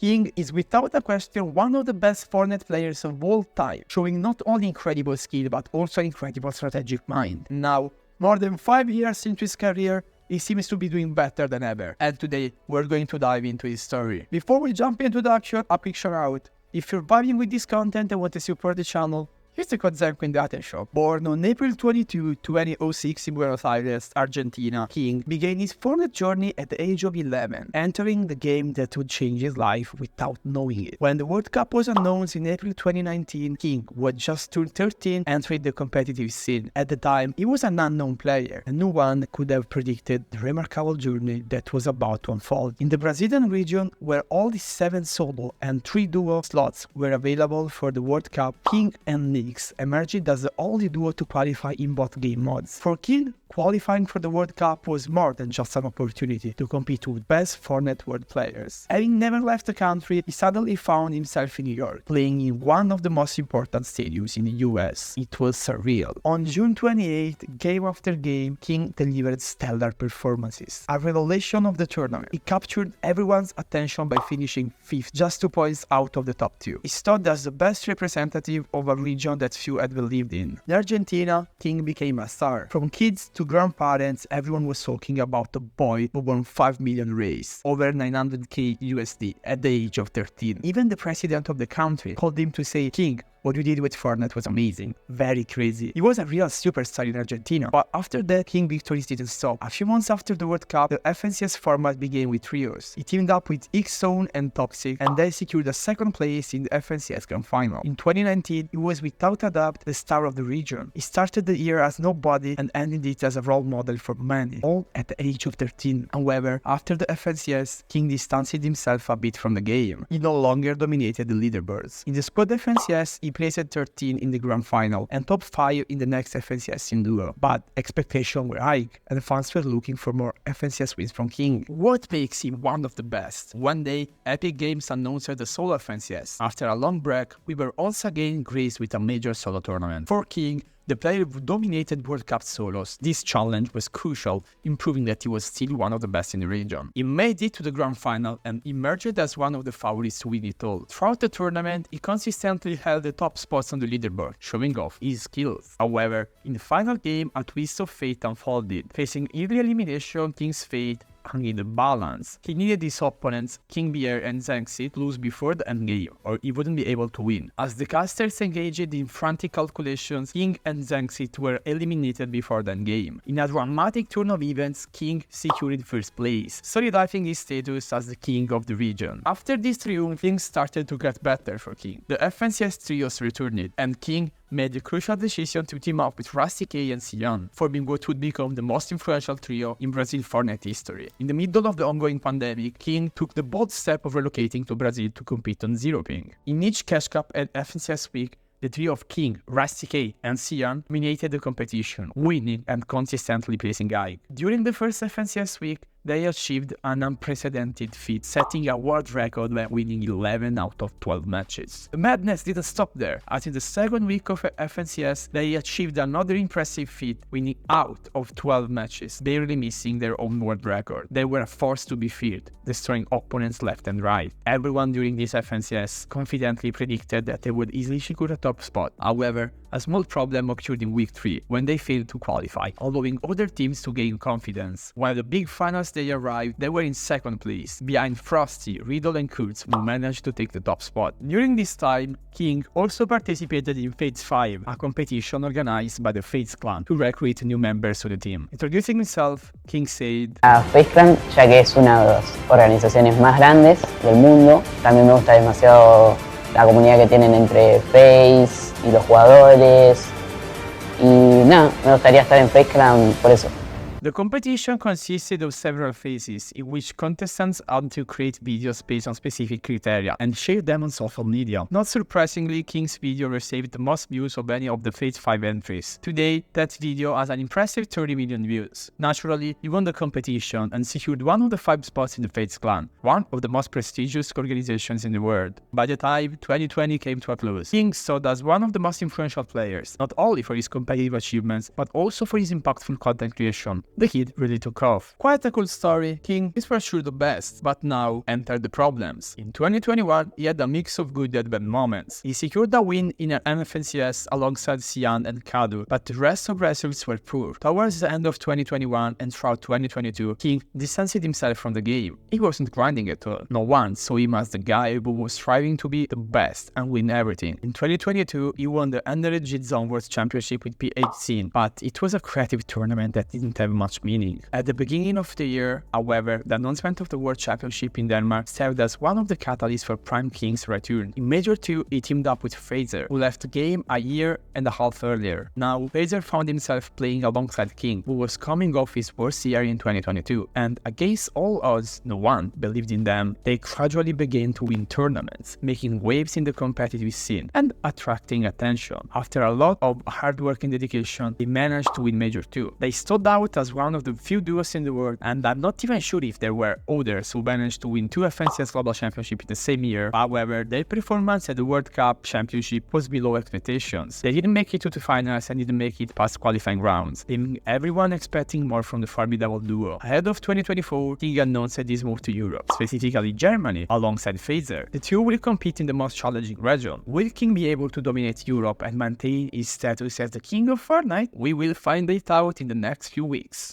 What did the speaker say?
King is without a question one of the best Fortnite players of all time, showing not only incredible skill but also an incredible strategic mind. Now, more than 5 years into his career, he seems to be doing better than ever, and today we're going to dive into his story. Before we jump into the action, a quick shout out. If you're vibing with this content and want to support the channel, here's the code Zenko in the item shop. Born on April 22, 2006 in Buenos Aires, Argentina, King began his Fortnite journey at the age of 11, entering the game that would change his life without knowing it. When the World Cup was announced in April 2019, King, who had just turned 13, entered the competitive scene. At the time, he was an unknown player, and no one could have predicted the remarkable journey that was about to unfold. In the Brazilian region, where all the 7 solo and 3 duo slots were available for the World Cup, King and Nick emerged as the only duo to qualify in both game modes. For King, qualifying for the World Cup was more than just an opportunity to compete with best Fortnite world players. Having never left the country, he suddenly found himself in New York, playing in one of the most important stadiums in the US. It was surreal. On June 28, game after game, King delivered stellar performances. A revelation of the tournament, he captured everyone's attention by finishing 5th, just 2 points out of the top 2. He stood as the best representative of a region that few had believed in. In Argentina, King became a star. From kids to grandparents, everyone was talking about the boy who won 5 million raised, over 900k USD at the age of 13. Even the president of the country called him to say, "King, what you did with Fortnite was amazing. Very crazy." He was a real superstar in Argentina. But after that, King victories didn't stop. A few months after the World Cup, the FNCS format began with trios. He teamed up with X-Zone and Toxic, and they secured a 2nd place in the FNCS Grand Final. In 2019, he was without a doubt the star of the region. He started the year as nobody and ended it as a role model for many, all at the age of 13. However, after the FNCS, King distanced himself a bit from the game. He no longer dominated the leaderboards. In the squad FNCS, he placed 13 in the grand final and top 5 in the next FNCS in duo. But expectations were high and fans were looking for more FNCS wins from King. What makes him one of the best? One day, Epic Games announced the solo FNCS. After a long break, we were once again graced with a major solo tournament. For King, the player who dominated World Cup solos, this challenge was crucial in proving that he was still one of the best in the region. He made it to the grand final and emerged as one of the favorites to win it all. Throughout the tournament, he consistently held the top spots on the leaderboard, showing off his skills. However, in the final game, a twist of fate unfolded. Facing early elimination, King's fate hung in the balance. He needed his opponents, King Bear and Zengsi, to lose before the endgame, or he wouldn't be able to win. As the casters engaged in frantic calculations, King and Zengsi were eliminated before the endgame. In a dramatic turn of events, King secured 1st place, solidifying his status as the king of the region. After this triumph, things started to get better for King. The FNCS trios returned, and King made the crucial decision to team up with Rusty K and Sion, forming what would become the most influential trio in Brazil Fortnite history. In the middle of the ongoing pandemic, King took the bold step of relocating to Brazil to compete on Zero Ping. In each Cash Cup and FNCS week, the trio of King, Rusty K, and Sion dominated the competition, winning and consistently placing high. During the first FNCS week, they achieved an unprecedented feat, setting a world record by winning 11 out of 12 matches. The madness didn't stop there, as in the 2nd week of FNCS, they achieved another impressive feat, winning out of 12 matches, barely missing their own world record. They were a force to be feared, destroying opponents left and right. Everyone during this FNCS confidently predicted that they would easily secure a top spot. However, a small problem occurred in week 3, when they failed to qualify, allowing other teams to gain confidence. While the big finals day arrived, they were in 2nd place, behind Frosty, Riddle and Kurtz, who managed to take the top spot. During this time, King also participated in Faze 5, a competition organized by the Faze Clan to recruit new members to the team. Introducing himself, King said, Faze Clan, ya que es una de las organizaciones más grandes del mundo. También me gusta demasiado la comunidad que tienen entre Faze y los jugadores. Y nada, me gustaría estar en Faze Clan por eso. The competition consisted of several phases, in which contestants had to create videos based on specific criteria and share them on social media. Not surprisingly, King's video received the most views of any of the Faze 5 entries. Today, that video has an impressive 30 million views. Naturally, he won the competition and secured one of the 5 spots in the Faze Clan, one of the most prestigious organizations in the world. By the time 2020 came to a close, King stood as one of the most influential players, not only for his competitive achievements, but also for his impactful content creation. the kid really took off. Quite a cool story. King is for sure the best, but now enter the problems. In 2021, he had a mix of good and bad moments. He secured a win in an MFNCS alongside Xian and Kadu, but the rest of results were poor. Towards the end of 2021 and throughout 2022, King distanced himself from the game. He wasn't grinding at all. No one saw him as the guy who was striving to be the best and win everything. In 2022, he won the Underlegit Zone World Championship with P18, but it was a creative tournament that didn't have much meaning. At the beginning of the year, however, the announcement of the World Championship in Denmark served as one of the catalysts for Prime King's return. In Major 2, he teamed up with Fazer, who left the game a year and a half earlier. Now, Fazer found himself playing alongside King, who was coming off his worst year in 2022, and against all odds, no one believed in them. They gradually began to win tournaments, making waves in the competitive scene and attracting attention. After a lot of hard work and dedication, they managed to win Major 2. They stood out as one of the few duos in the world, and I'm not even sure if there were others who managed to win 2 FNCS Global Championships in the same year. However, their performance at the World Cup Championship was below expectations. They didn't make it to the finals and didn't make it past qualifying rounds, leaving everyone expecting more from the formidable duo. Ahead of 2024, King announced his move to Europe, specifically Germany, alongside Fazer. The two will compete in the most challenging region. Will King be able to dominate Europe and maintain his status as the king of Fortnite? We will find it out in the next few weeks.